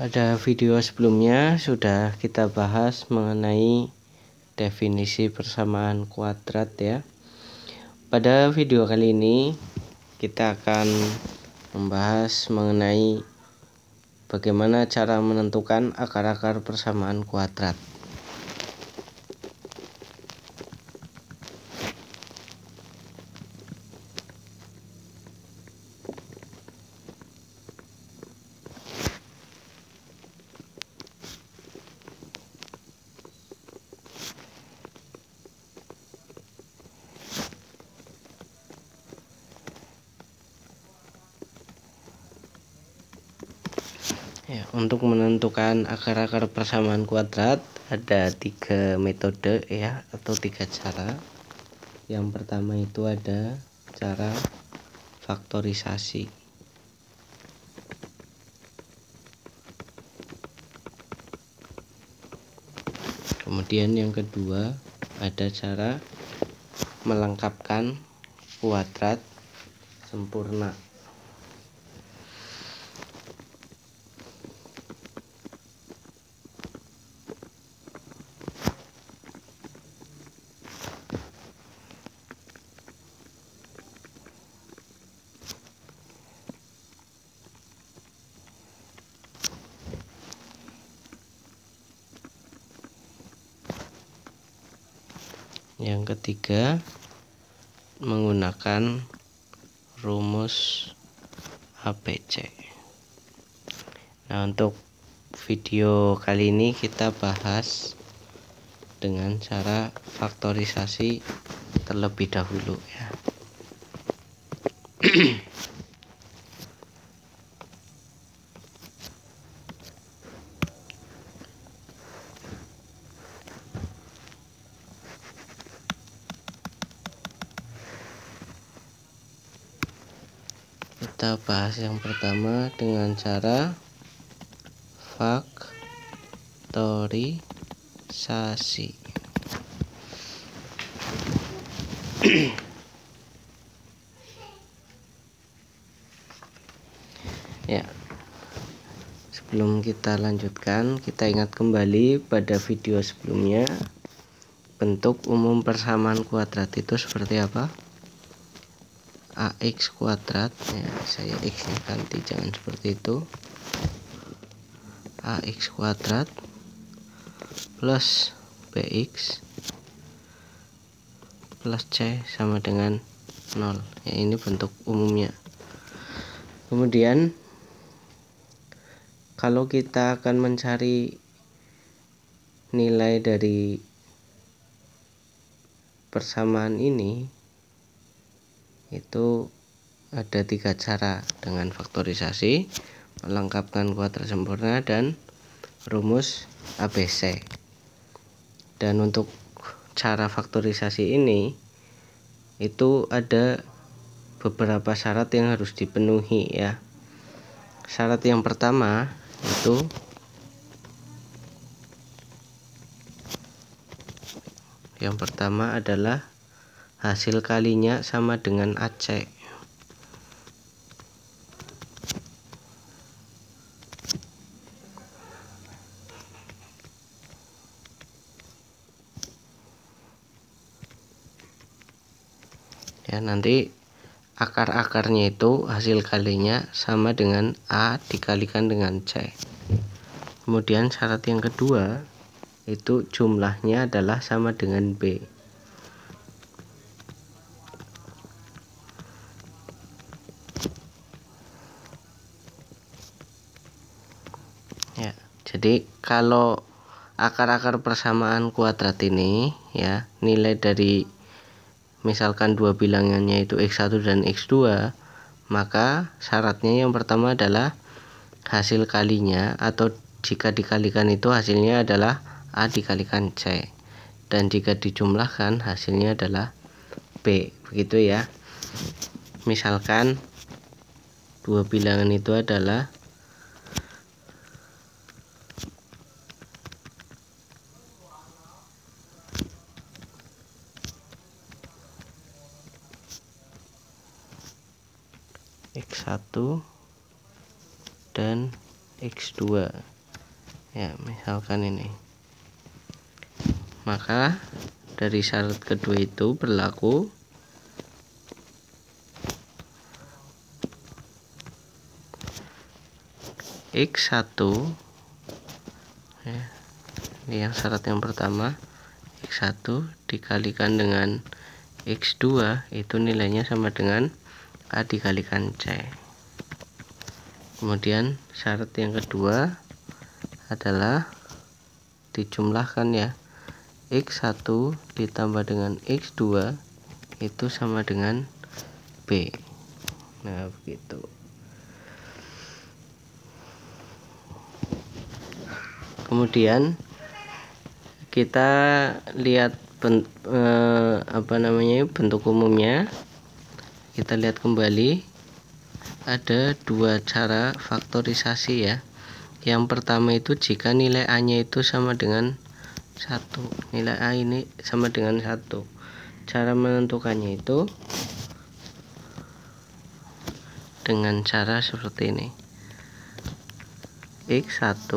Pada video sebelumnya sudah kita bahas mengenai definisi persamaan kuadrat ya. Pada video kali ini kita akan membahas mengenai bagaimana cara menentukan akar-akar persamaan kuadrat. Ya, untuk menentukan akar-akar persamaan kuadrat ada 3 metode ya, atau 3 cara. Yang pertama itu ada cara faktorisasi. Kemudian yang kedua ada cara melengkapkan kuadrat sempurna. Yang ketiga menggunakan rumus ABC. Nah, untuk video kali ini kita bahas dengan cara faktorisasi terlebih dahulu ya. Kita bahas yang pertama dengan cara faktorisasi. Ya, sebelum kita lanjutkan, kita ingat kembali pada video sebelumnya. Bentuk umum persamaan kuadrat itu seperti apa? AX kuadrat ya, saya X nya ganti, jangan seperti itu. AX kuadrat plus BX plus C sama dengan 0 ya, ini bentuk umumnya. Kemudian kalau kita akan mencari nilai dari persamaan ini, itu ada 3 cara, dengan faktorisasi, melengkapkan kuadrat sempurna, dan rumus ABC. Dan untuk cara faktorisasi ini itu ada beberapa syarat yang harus dipenuhi ya. Syarat yang pertama itu adalah hasil kalinya sama dengan AC. Ya, nanti akar-akarnya itu hasil kalinya sama dengan A dikalikan dengan C. Kemudian syarat yang kedua itu jumlahnya adalah sama dengan B. Ya, jadi kalau akar-akar persamaan kuadrat ini ya, nilai dari misalkan dua bilangannya itu X1 dan X2, maka syaratnya yang pertama adalah hasil kalinya, atau jika dikalikan itu hasilnya adalah A dikalikan C, dan jika dijumlahkan hasilnya adalah B, begitu ya. Misalkan dua bilangan itu adalah X1 dan X2 ya, misalkan ini. Maka dari syarat kedua itu berlaku X1 ya, ini yang syarat yang pertama, X1 dikalikan dengan X2 itu nilainya sama dengan A dikalikan C. Kemudian syarat yang kedua adalah dijumlahkan ya, X1 ditambah dengan X2 itu sama dengan B. Nah begitu. Kemudian kita lihat bentuk umumnya. Kita lihat kembali, ada dua cara faktorisasi ya. Yang pertama itu jika nilai A nya itu sama dengan 1, nilai A ini sama dengan 1. Cara menentukannya itu dengan cara seperti ini. X1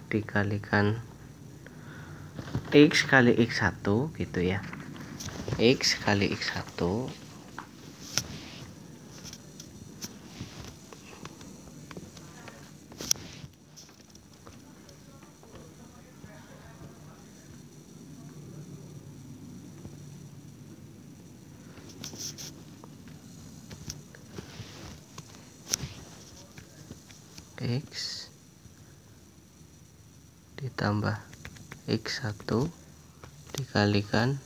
dikalikan X kali X1 gitu ya. X kali X1 X ditambah X1 dikalikan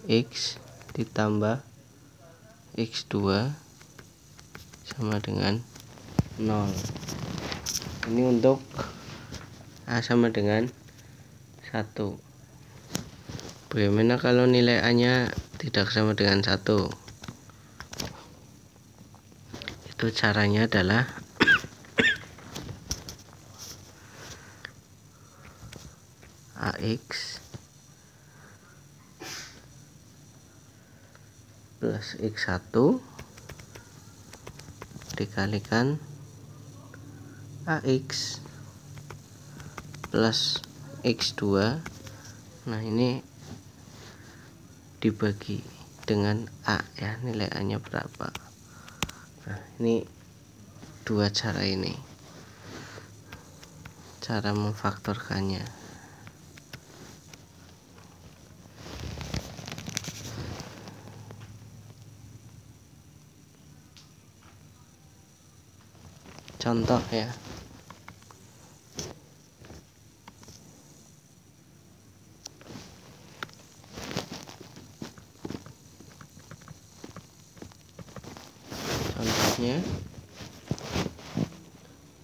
X ditambah X2 sama dengan 0. Ini untuk A sama dengan 1. Bagaimana kalau nilai A nya tidak sama dengan 1? Itu caranya adalah AX plus X1 dikalikan AX plus X2. Nah ini dibagi dengan A ya, nilai A nya berapa. Nah ini dua cara ini, cara memfaktorkannya. Contoh ya, contohnya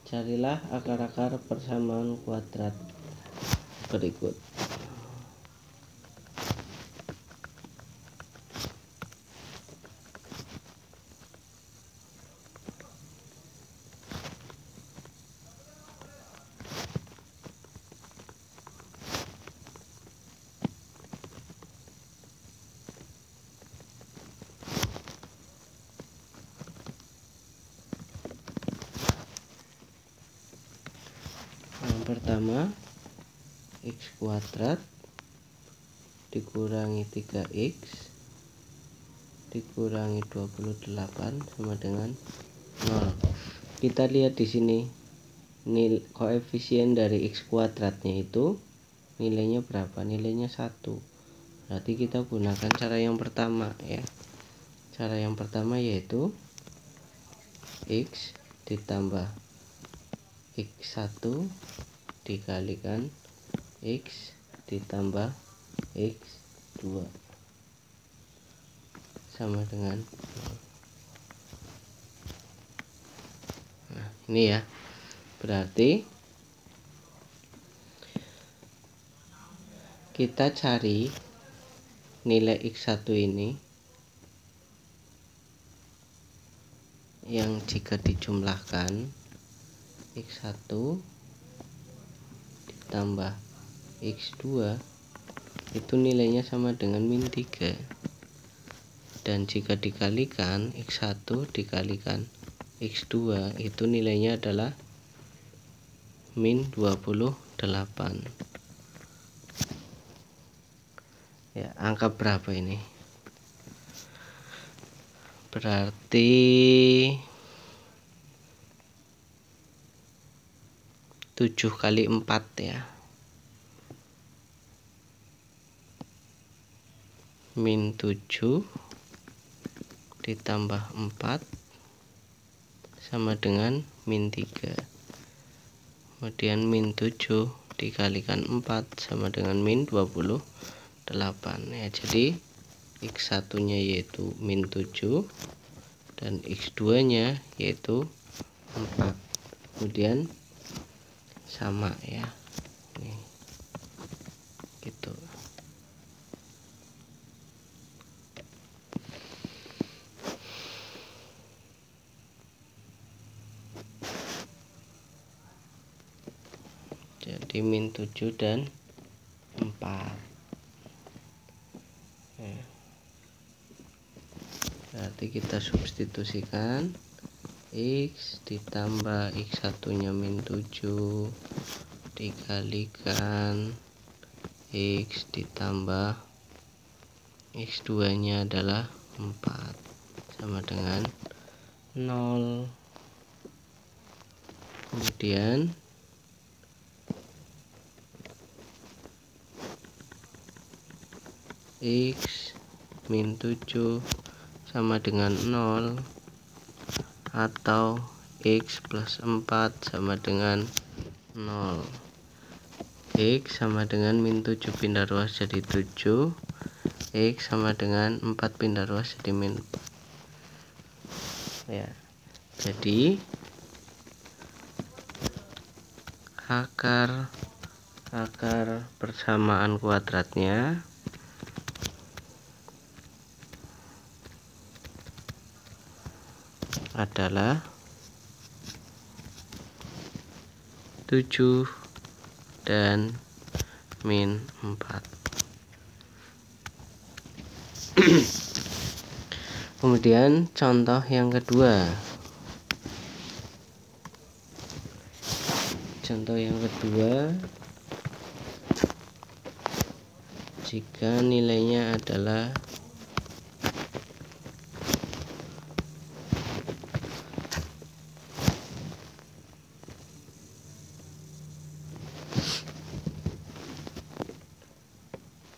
carilah akar-akar persamaan kuadrat berikut. Yang pertama, X kuadrat dikurangi 3X dikurangi 28 sama dengan 0. Kita lihat di sini nilai koefisien dari X kuadratnya itu nilainya berapa? Nilainya 1. Berarti kita gunakan cara yang pertama ya. Cara yang pertama yaitu X ditambah X1 dikalikan X ditambah X2 sama dengan 0. Nah ini ya, berarti kita cari nilai X1 ini yang jika dijumlahkan X1 ditambah X2 itu nilainya sama dengan min 3. dan jika dikalikan X1 dikalikan X2 itu nilainya adalah min 28. Ya, angka berapa ini? Berarti 7 kali 4 ya. Min 7 ditambah 4 sama dengan min 3. Kemudian min 7 dikalikan 4 sama dengan min 28 ya. Jadi X1 nya yaitu min 7 dan X2 nya yaitu 4. Kemudian sama ya. Nih. Gitu. Jadi min 7 dan 4 ya. Berarti kita substitusikan X ditambah X1 nya min 7 dikalikan X ditambah X2 nya adalah 4 sama dengan 0. Kemudian X min 7 sama dengan 0 atau X plus 4 sama dengan 0. X sama dengan min 7 pindah ruas jadi 7. X sama dengan 4 pindah ruas jadi min 4 ya. Jadi akar persamaan kuadratnya adalah 7 dan min 4. Kemudian contoh yang kedua. Contoh yang kedua, jika nilainya adalah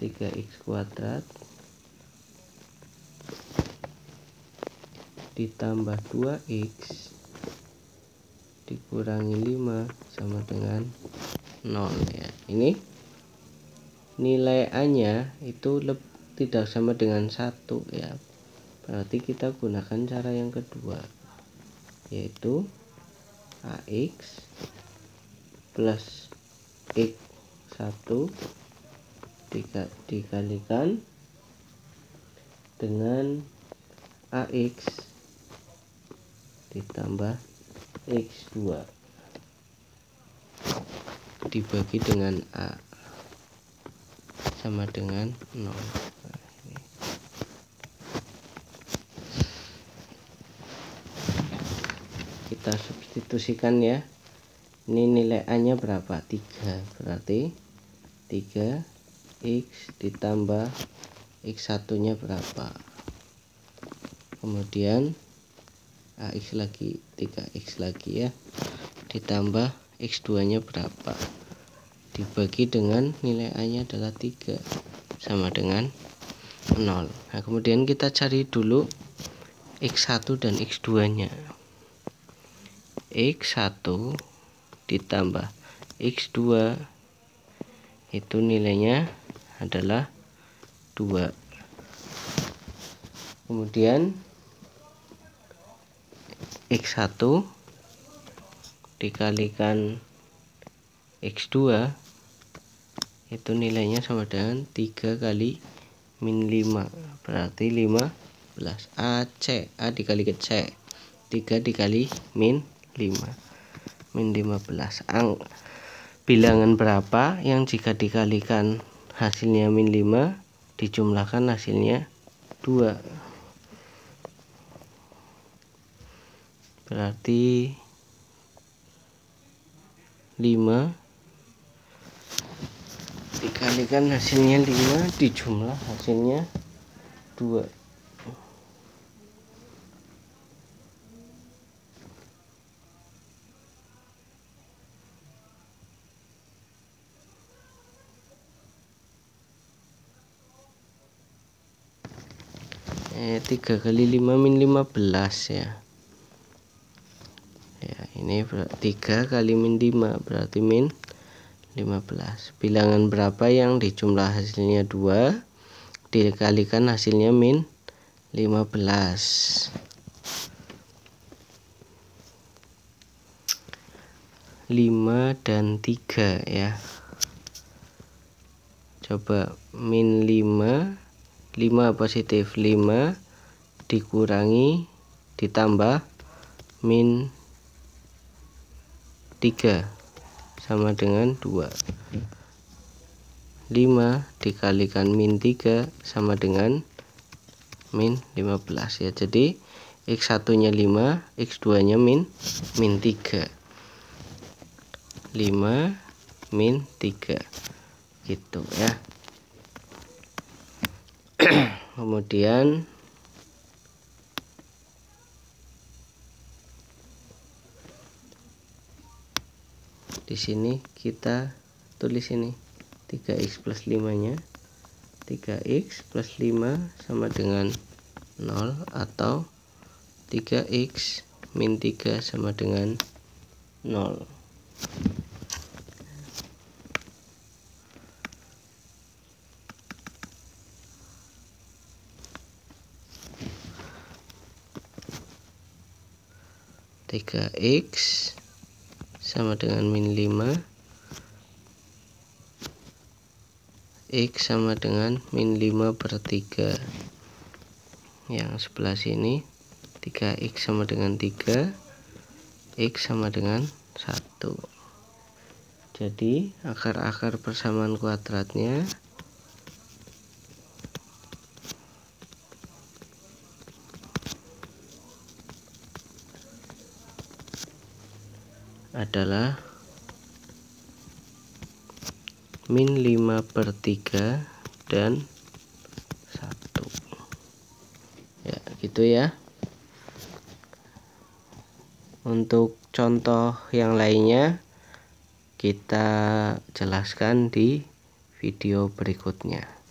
(3x² ditambah 2x dikurangi 5 sama dengan 0 ya. Ini nilai A-nya itu tidak sama dengan 1 ya. Berarti kita gunakan cara yang kedua, yaitu AX plus X1 dikalikan dengan AX ditambah X2 dibagi dengan A sama dengan 0. Nah, ini. Kita substitusikan ya. Ini nilai A nya berapa? 3. Berarti 3x ditambah X1 nya berapa? Kemudian AX lagi 3x lagi ya, ditambah X2 nya berapa, dibagi dengan nilai A nya adalah 3 sama dengan 0. Nah kemudian kita cari dulu X1 dan X2 nya. X1 ditambah X2 itu nilainya adalah 2. Kemudian X1 dikalikan X2 itu nilainya sama dengan 3 kali min 5, berarti 15. A dikali ke C, 3 dikali min 5, min 15. Bilangan berapa yang jika dikalikan hasilnya min 5 dijumlahkan hasilnya 2? berarti 5 dikalikan hasilnya 5 dijumlah hasilnya 2. Tiga kali 5 min 15 ya. Ini 3 kali min 5 berarti min 15. Bilangan berapa yang dijumlah hasilnya 2 dikalikan hasilnya min 15. 5 dan 3 ya. Coba min 5 positif, 5 dikurangi ditambah min 3 sama dengan 2. 5 dikalikan min 3 sama dengan min 15 ya. Jadi X1 nya 5, X2 nya min 3. 5 min 3 gitu ya. Kemudian di sini kita tulis ini 3x plus 5 nya 3x plus 5 sama dengan 0 atau 3x min 3 sama dengan 0. X sama dengan min 5, X sama dengan min 5 per 3. Yang sebelah sini 3x sama dengan 3, X sama dengan 1. Jadi akar-akar persamaan kuadratnya adalah min 5 per 3 dan 1 ya, gitu ya. Untuk contoh yang lainnya kita jelaskan di video berikutnya.